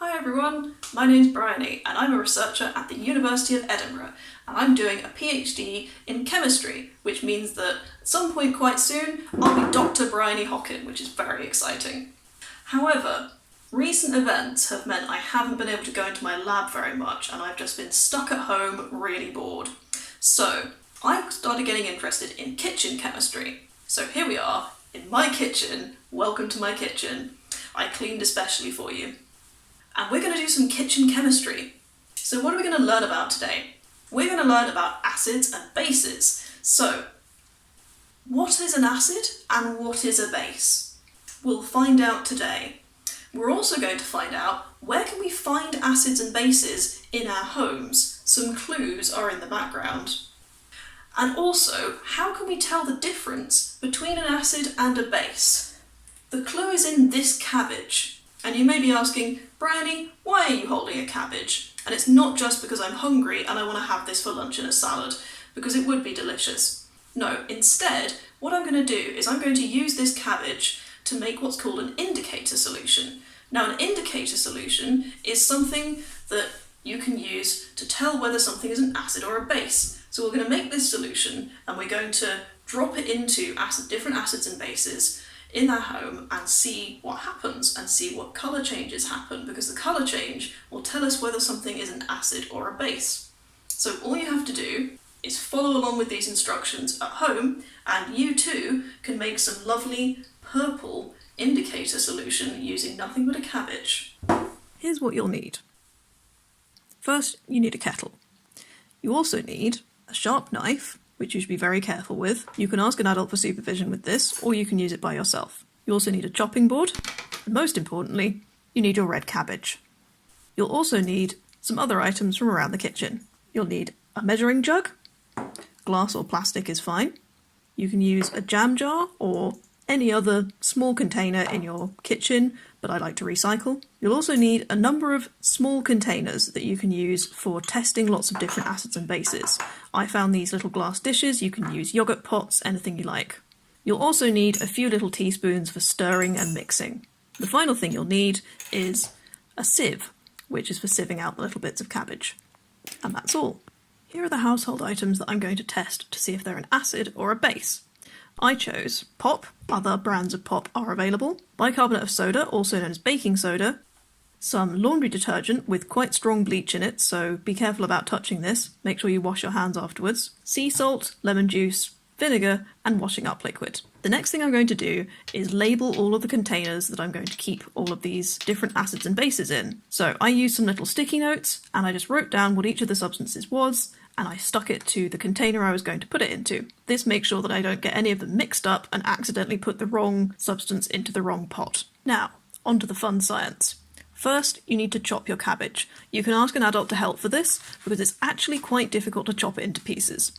Hi everyone, my name's Bryony and I'm a researcher at the University of Edinburgh and I'm doing a PhD in chemistry, which means that at some point quite soon I'll be Dr. Bryony Hockin, which is very exciting. However, recent events have meant I haven't been able to go into my lab very much and I've just been stuck at home really bored. So I started getting interested in kitchen chemistry. So here we are in my kitchen. Welcome to my kitchen. I cleaned especially for you. And we're going to do some kitchen chemistry. So what are we going to learn about today? We're going to learn about acids and bases. So, what is an acid and what is a base? We'll find out today. We're also going to find out where can we find acids and bases in our homes. Some clues are in the background. And also, how can we tell the difference between an acid and a base? The clue is in this cabbage. And you may be asking, Bryony, why are you holding a cabbage? And it's not just because I'm hungry and I want to have this for lunch in a salad, because it would be delicious. No, instead, what I'm going to do is I'm going to use this cabbage to make what's called an indicator solution. Now, an indicator solution is something that you can use to tell whether something is an acid or a base. So we're going to make this solution and we're going to drop it into different acids and bases in our home and see what happens and see what colour changes happen, because the colour change will tell us whether something is an acid or a base. So all you have to do is follow along with these instructions at home and you too can make some lovely purple indicator solution using nothing but a cabbage. Here's what you'll need. First, you need a kettle. You also need a sharp knife, which you should be very careful with. You can ask an adult for supervision with this, or you can use it by yourself. You also need a chopping board, and most importantly, you need your red cabbage. You'll also need some other items from around the kitchen. You'll need a measuring jug, glass or plastic is fine. You can use a jam jar or any other small container in your kitchen, but I like to recycle. You'll also need a number of small containers that you can use for testing lots of different acids and bases. I found these little glass dishes. You can use yogurt pots, anything you like. You'll also need a few little teaspoons for stirring and mixing. The final thing you'll need is a sieve, which is for sieving out the little bits of cabbage. And that's all. Here are the household items that I'm going to test to see if they're an acid or a base. I chose pop, other brands of pop are available, bicarbonate of soda, also known as baking soda, some laundry detergent with quite strong bleach in it, so be careful about touching this, make sure you wash your hands afterwards, sea salt, lemon juice, vinegar, and washing up liquid. The next thing I'm going to do is label all of the containers that I'm going to keep all of these different acids and bases in. So I used some little sticky notes, and I just wrote down what each of the substances was, and I stuck it to the container I was going to put it into. This makes sure that I don't get any of them mixed up and accidentally put the wrong substance into the wrong pot. Now, on to the fun science. First, you need to chop your cabbage. You can ask an adult to help for this, because it's actually quite difficult to chop it into pieces.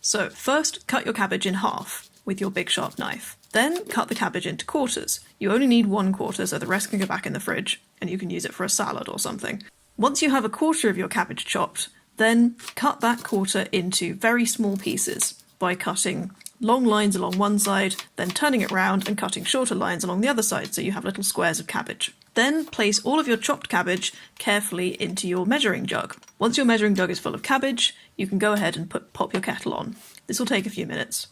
So first, cut your cabbage in half with your big sharp knife. Then cut the cabbage into quarters. You only need 1/4, so the rest can go back in the fridge, and you can use it for a salad or something. Once you have 1/4 of your cabbage chopped, then cut that quarter into very small pieces by cutting long lines along one side, then turning it round and cutting shorter lines along the other side so you have little squares of cabbage. Then place all of your chopped cabbage carefully into your measuring jug. Once your measuring jug is full of cabbage, you can go ahead and pop your kettle on. This will take a few minutes.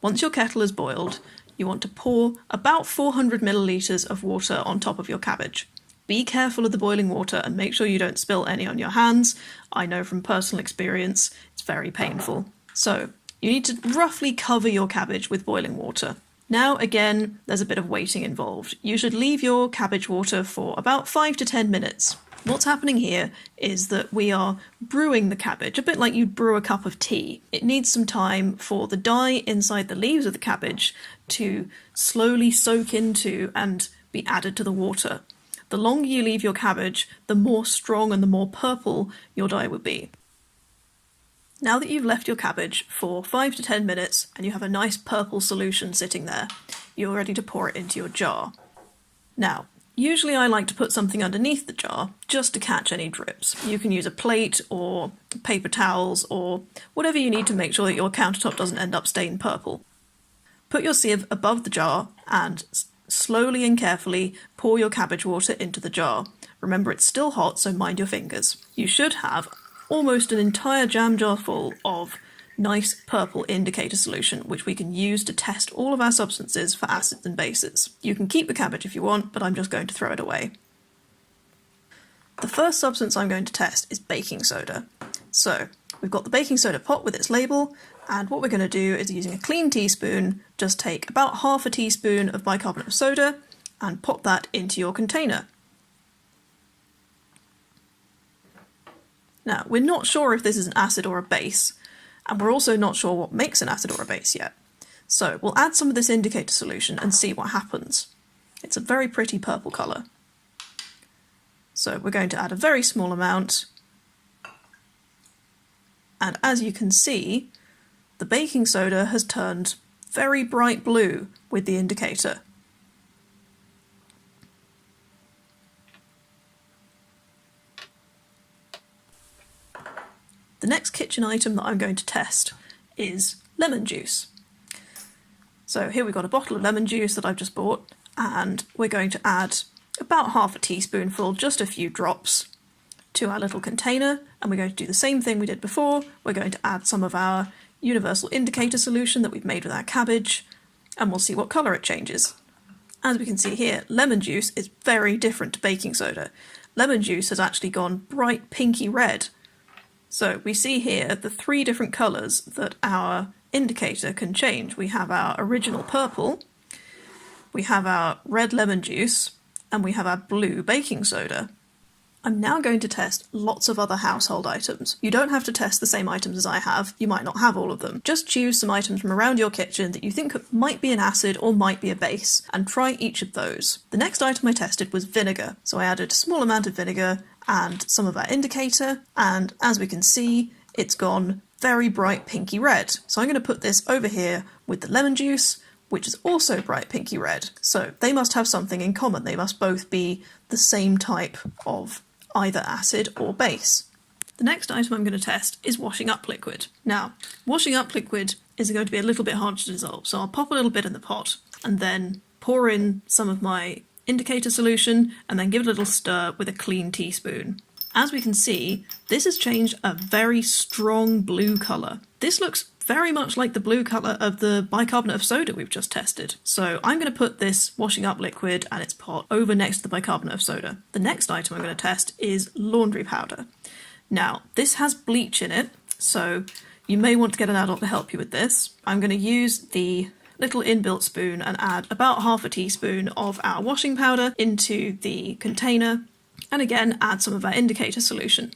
Once your kettle is boiled, you want to pour about 400 millilitres of water on top of your cabbage. Be careful of the boiling water and make sure you don't spill any on your hands. I know from personal experience it's very painful. So you need to roughly cover your cabbage with boiling water. Now again, there's a bit of waiting involved. You should leave your cabbage water for about 5 to 10 minutes. What's happening here is that we are brewing the cabbage, a bit like you'd brew a cup of tea. It needs some time for the dye inside the leaves of the cabbage to slowly soak into and be added to the water. The longer you leave your cabbage, the more strong and the more purple your dye would be. Now that you've left your cabbage for 5 to 10 minutes and you have a nice purple solution sitting there, you're ready to pour it into your jar. Now, usually I like to put something underneath the jar just to catch any drips. You can use a plate or paper towels or whatever you need to make sure that your countertop doesn't end up stained purple. Put your sieve above the jar and slowly and carefully pour your cabbage water into the jar. Remember, it's still hot, so mind your fingers. You should have almost an entire jam jar full of nice purple indicator solution, which we can use to test all of our substances for acids and bases. You can keep the cabbage if you want, but I'm just going to throw it away. The first substance I'm going to test is baking soda. So we've got the baking soda pot with its label, and what we're going to do is, using a clean teaspoon, just take about half a teaspoon of bicarbonate of soda and pop that into your container. Now, we're not sure if this is an acid or a base, and we're also not sure what makes an acid or a base yet. So we'll add some of this indicator solution and see what happens. It's a very pretty purple colour. So we're going to add a very small amount, and as you can see, the baking soda has turned very bright blue with the indicator. The next kitchen item that I'm going to test is lemon juice. So here we've got a bottle of lemon juice that I've just bought, and we're going to add about half a teaspoonful, just a few drops, to our little container, and we're going to do the same thing we did before. We're going to add some of our universal indicator solution that we've made with our cabbage, and we'll see what colour it changes. As we can see here, lemon juice is very different to baking soda. Lemon juice has actually gone bright pinky red. So we see here the three different colours that our indicator can change. We have our original purple, we have our red lemon juice, and we have our blue baking soda. I'm now going to test lots of other household items. You don't have to test the same items as I have, you might not have all of them. Just choose some items from around your kitchen that you think might be an acid or might be a base, and try each of those. The next item I tested was vinegar, so I added a small amount of vinegar and some of our indicator, and as we can see, it's gone very bright pinky red. So I'm going to put this over here with the lemon juice, which is also bright pinky red. So they must have something in common. They must both be the same type of either acid or base. The next item I'm going to test is washing up liquid. Now, washing up liquid is going to be a little bit hard to dissolve, so I'll pop a little bit in the pot and then pour in some of my indicator solution and then give it a little stir with a clean teaspoon. As we can see, this has changed a very strong blue colour. This looks very much like the blue colour of the bicarbonate of soda we've just tested. So I'm going to put this washing up liquid and its pot over next to the bicarbonate of soda. The next item I'm going to test is laundry powder. Now, this has bleach in it, so you may want to get an adult to help you with this. I'm going to use the little inbuilt spoon and add about half a teaspoon of our washing powder into the container, and again add some of our indicator solution.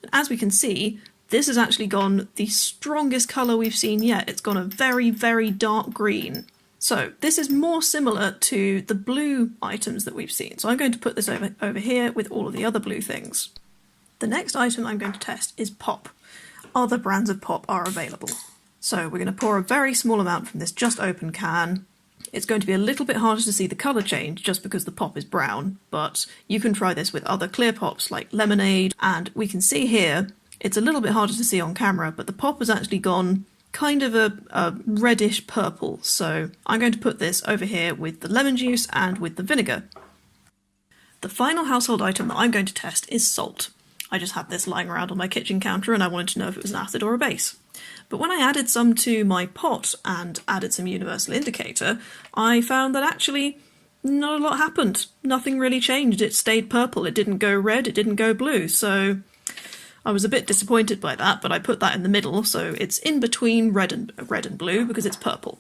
And as we can see, this has actually gone the strongest colour we've seen yet. It's gone a very, very dark green. So this is more similar to the blue items that we've seen. So I'm going to put this over here with all of the other blue things. The next item I'm going to test is pop. Other brands of pop are available. So we're going to pour a very small amount from this just open can. It's going to be a little bit harder to see the colour change just because the pop is brown, but you can try this with other clear pops like lemonade, and we can see here, it's a little bit harder to see on camera, but the pop has actually gone kind of a reddish purple. So I'm going to put this over here with the lemon juice and with the vinegar. The final household item that I'm going to test is salt. I just had this lying around on my kitchen counter and I wanted to know if it was an acid or a base. But when I added some to my pot and added some universal indicator, I found that actually not a lot happened. Nothing really changed. It stayed purple. It didn't go red. It didn't go blue. So I was a bit disappointed by that, but I put that in the middle, so it's in between red and blue because it's purple.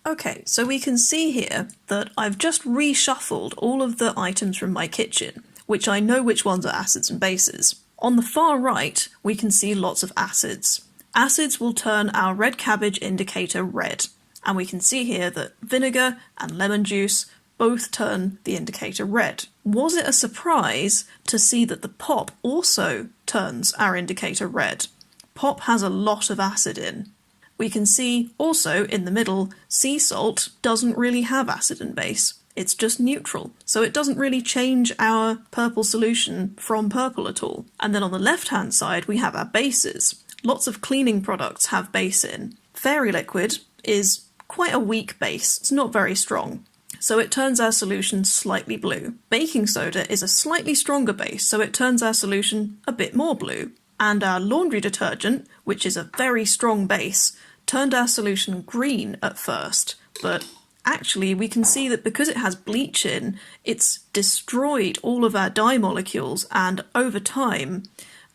Okay, so we can see here that I've just reshuffled all of the items from my kitchen, which I know which ones are acids and bases. On the far right, we can see lots of acids. Acids will turn our red cabbage indicator red, and we can see here that vinegar and lemon juice both turn the indicator red. Was it a surprise to see that the pop also turns our indicator red? Pop has a lot of acid in. We can see also in the middle, sea salt doesn't really have acid and base. It's just neutral, so it doesn't really change our purple solution from purple at all. And then on the left-hand side, we have our bases. Lots of cleaning products have base in. Fairy liquid is quite a weak base. It's not very strong. so it turns our solution slightly blue. Baking soda is a slightly stronger base, so it turns our solution a bit more blue. And our laundry detergent, which is a very strong base, turned our solution green at first, but actually we can see that because it has bleach in, it's destroyed all of our dye molecules, and over time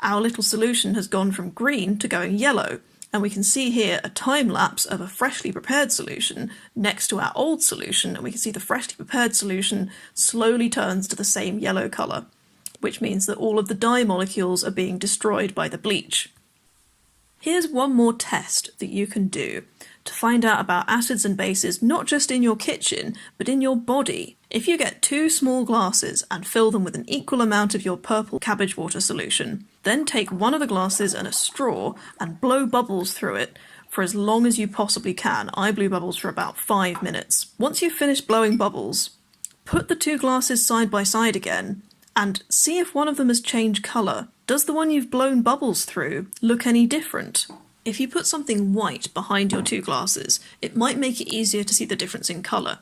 our little solution has gone from green to going yellow. And we can see here a time lapse of a freshly prepared solution next to our old solution, and we can see the freshly prepared solution slowly turns to the same yellow colour, which means that all of the dye molecules are being destroyed by the bleach. Here's one more test that you can do to find out about acids and bases, not just in your kitchen, but in your body. If you get 2 small glasses and fill them with an equal amount of your purple cabbage water solution, then take one of the glasses and a straw and blow bubbles through it for as long as you possibly can. I blew bubbles for about 5 minutes. Once you've finished blowing bubbles, put the 2 glasses side by side again and see if one of them has changed colour. Does the one you've blown bubbles through look any different? If you put something white behind your 2 glasses, it might make it easier to see the difference in colour.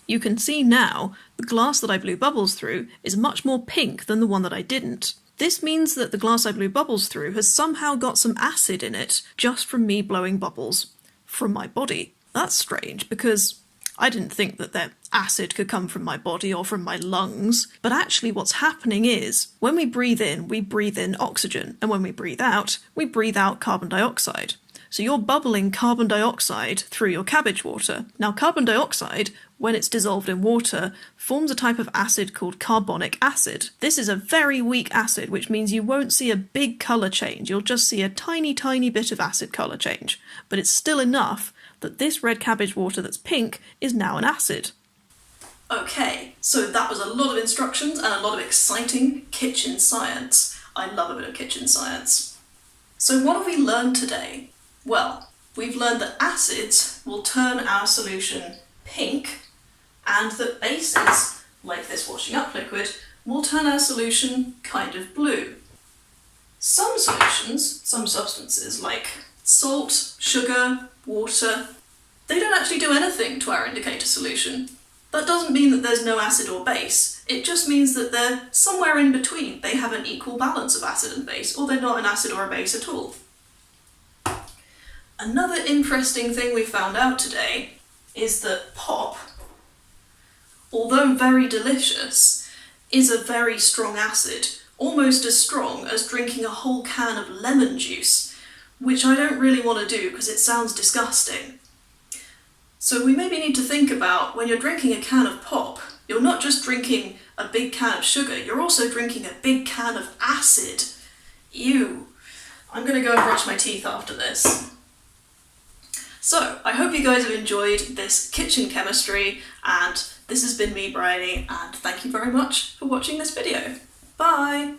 You can see now the glass that I blew bubbles through is much more pink than the one that I didn't. This means that the glass I blew bubbles through has somehow got some acid in it just from me blowing bubbles from my body. That's strange, because I didn't think that the acid could come from my body or from my lungs. But actually what's happening is, when we breathe in oxygen, and when we breathe out carbon dioxide. So you're bubbling carbon dioxide through your cabbage water. Now carbon dioxide, when it's dissolved in water, forms a type of acid called carbonic acid. This is a very weak acid, which means you won't see a big colour change. You'll just see a tiny, tiny bit of acid colour change. But it's still enough that this red cabbage water that's pink is now an acid. Okay, so that was a lot of instructions and a lot of exciting kitchen science. I love a bit of kitchen science. So what have we learned today? Well, we've learned that acids will turn our solution pink, and that bases, like this washing up liquid, will turn our solution kind of blue. Some solutions, some substances like salt, sugar, water, they don't actually do anything to our indicator solution. That doesn't mean that there's no acid or base, it just means that they're somewhere in between. They have an equal balance of acid and base, or they're not an acid or a base at all. Another interesting thing we found out today is that pop, although very delicious, is a very strong acid, almost as strong as drinking a whole can of lemon juice, which I don't really want to do because it sounds disgusting. So we maybe need to think about, when you're drinking a can of pop, you're not just drinking a big can of sugar, you're also drinking a big can of acid. Ew. I'm going to go and brush my teeth after this. So, I hope you guys have enjoyed this kitchen chemistry, and this has been me, Bryony, and thank you very much for watching this video. Bye!